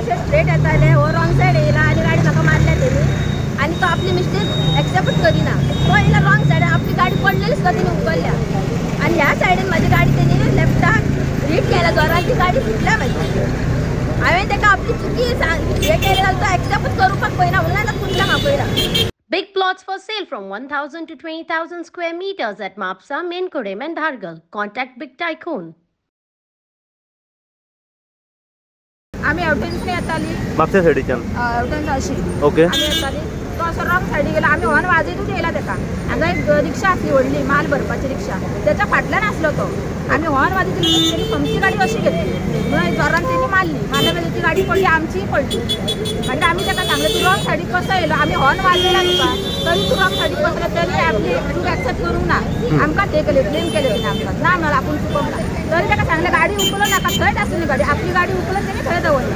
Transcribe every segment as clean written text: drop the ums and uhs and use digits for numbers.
असे स्ट्रेट येताले हो रॉंग साईड येयला आणि गाडी म्हाका मारल्या तेणी आणि तो आपली मिस्टेक एक्सेप्ट करिना तो येयला रॉंग साईड आपली गाडी पडलेली सुद्धा तेणी उकलल्या आणि ह्या सायडीन माझी गाडी तेणी लेफ्टाक हिट केल्या जोरान ती गाडी फुटल्या माझी हांवें ताका आपली चुकी हे केलें जाल्यार तो एक्सेप्ट करूपाक पळयना म्हणून आतां फुटल्या म्हाका पळयना. Big plots for sale from 1,000 to 20,000 square meters at Mapsa, Menkodem and Dhargal. Contact Big Tycoon. आम्ही एवटेन्सने येताली मागच्या सायडीच्यान एवटेन्स अशी ओके आम्ही येताली तो असो रॉंग सायडीक गेलो आम्ही हॉर्न वाजयतूच येयला ताका हांगा एक रिक्षा आसली व्हडली माल भरपाची रिक्षा त्याच्या फाटल्यान आसलो तो आम्ही हॉर्न वाजयतून तेणी खंयची गाडी अशी घेतली म्हणून जोरान तेणी मारल्या ती गाडी पडली आमचीय पडली मागीर आमी ताका सांगलें तूं रॉंग सायडीक कसो येयलो आमी हॉर्न वाजयला तुका तरी तूं रॉंग सायडीक बसलो तरी आपली तूं एक्सेप्ट करूंक ना आमकां ते केलें ब्लेम केलें तेणी आमकां ना म्हणून आपूण चुकोवंक ना तरी ताका सांगलें गाडी उखलो नाका थंयच आसली गाडी आपली गाडी उखलून तेणी थंय दवरला.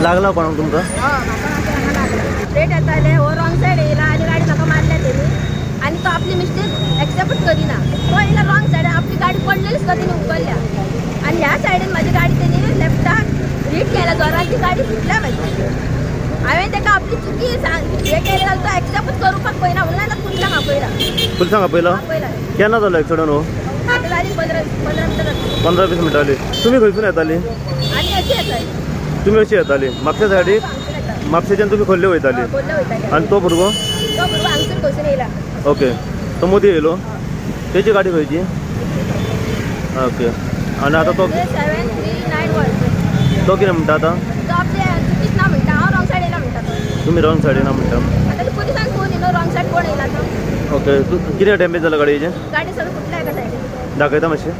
लागला कोणाक तुमकां? हय म्हाका हांगा लागला स्ट्रेट येताले हो रॉंग सायड येयला आणि गाडी म्हाका मारल्या तेणी आणि तो आपली मिस्टेक एक्सेप्ट करिना तो येयला रॉंग सायड आपली गाडी पडलेली सुद्धा तेणी उकलल्या आणि ह्या सायडीन माझी गाडी तेणी लेफ्टाक हिट केल्या जोरान ती गाडी फुटल्या माझी हांवें ताका आपली चुकी हे केलें जाल्यार तो एक्सेप्ट करूपाक पळयना म्हणून आतां फुटल्या म्हाका पळयना. पुलिसांक आपयला केन्ना जालो एक्सिडंट हो? आतां जाली 15-20 मिनटां 15-20 मिनटां जाली. तुमी खंयसून येताली? आनी अशी येताली तुमी अशी येताली मागच्या सायडीक म्हापशेच्यान तुमी खोल्ले वयताली आनी तो भुरगो हांगसून खंयसून येयला. ओके तो मदीं येयलो तेजी गाडी खंयची? ओके आनी आतां तो 7391 तो कितें म्हणटा आतां? तो आपले चुकीच ना म्हणटा हांव रॉंग सायड येयला म्हणटा तो. तुमी रॉंग सायडीन म्हणटा आतां तूं पुलिसांक फोन येयलो रॉंग सायड कोण येयला तो? ओके कितें डॅमेज जालां गाडयेचें? गाडी सगळी फुटल्या एका सायडीन दाखयता मातशें.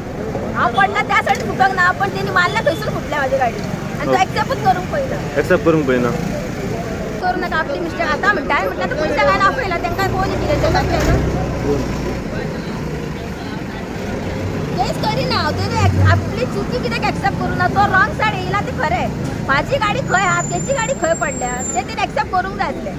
हांव पडला त्या सायडीन फुटोंक ना पण तेणी मारल्या थंयसून फुटल्या म्हाजी गाडी आनी तो एक्सेप्टूच करूंक पळयना. एक्सेप्ट करूंक पळयना करूं नाका आपली मिस्टेक आतां म्हणटा हांवें म्हटल्यार आतां पुलिसांक हांवें आपयला तांकां कोण कितें तें जातलें न्हू तेच करिना हांव तेणी आपली चुकी कित्याक एक्सेप्ट करूं ना तो रॉंग सायड येयला तें खरें म्हाजी गाडी खंय आहा तेची गाडी खंय पडल्या तें तेणी एक्सेप्ट करूंक जाय आसलें.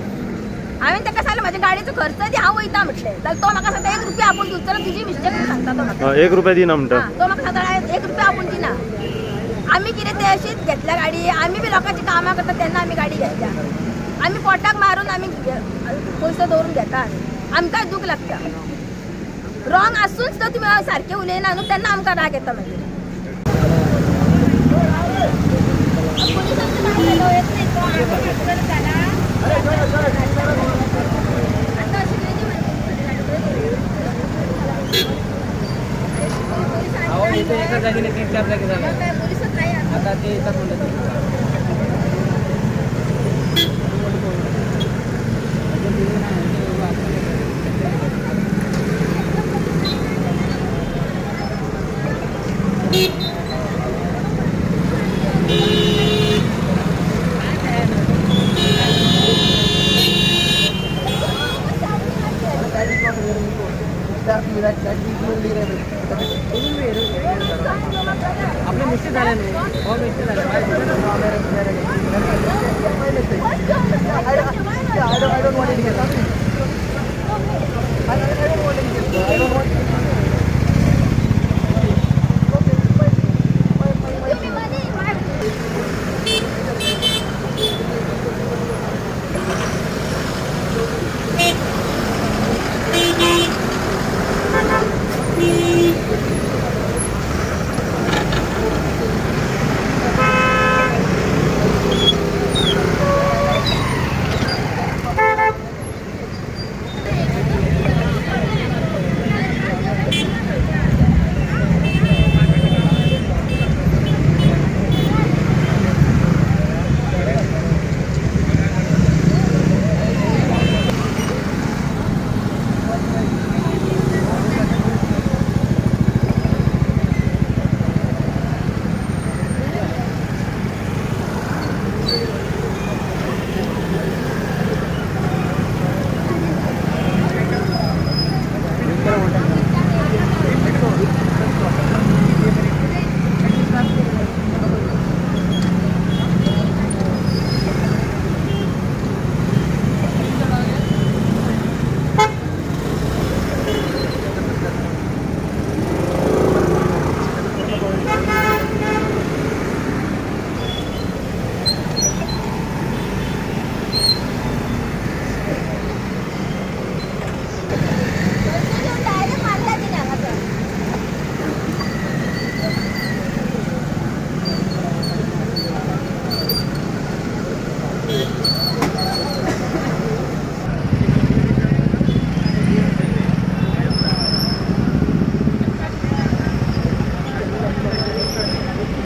हांवें ताका सांगलें म्हाज्या गाडयेचो खर्च दी हांव वयता म्हटलें जाल्यार तो म्हाका सांगता 1 रुपया आपूण दिवचो जाल्यार तुजी मिस्टेक म्हणून सांगता तो म्हाका 1 रुपया दिना म्हणटा. तो म्हाका सांगता 1 रुपया आपूण दिना आमी कितें तें अशीच घेतल्या गाडी आमी बी लोकांची कामां करता तेन्ना आमी गाडी घेतल्या आमी पोटाक मारून आमी पयसो दवरून घेतात आमकां दूख लागता रॉंग आसून सुद्दां तुमी सारकें उलयना न्हू तेन्ना आमकां राग येता मागीर. एका जागेने 3-4 जागे झाले पोलिसात नाही आता ते येतात म्हणतात. आपले मिस्टेक झाले नाही हो मिस्टेक झाले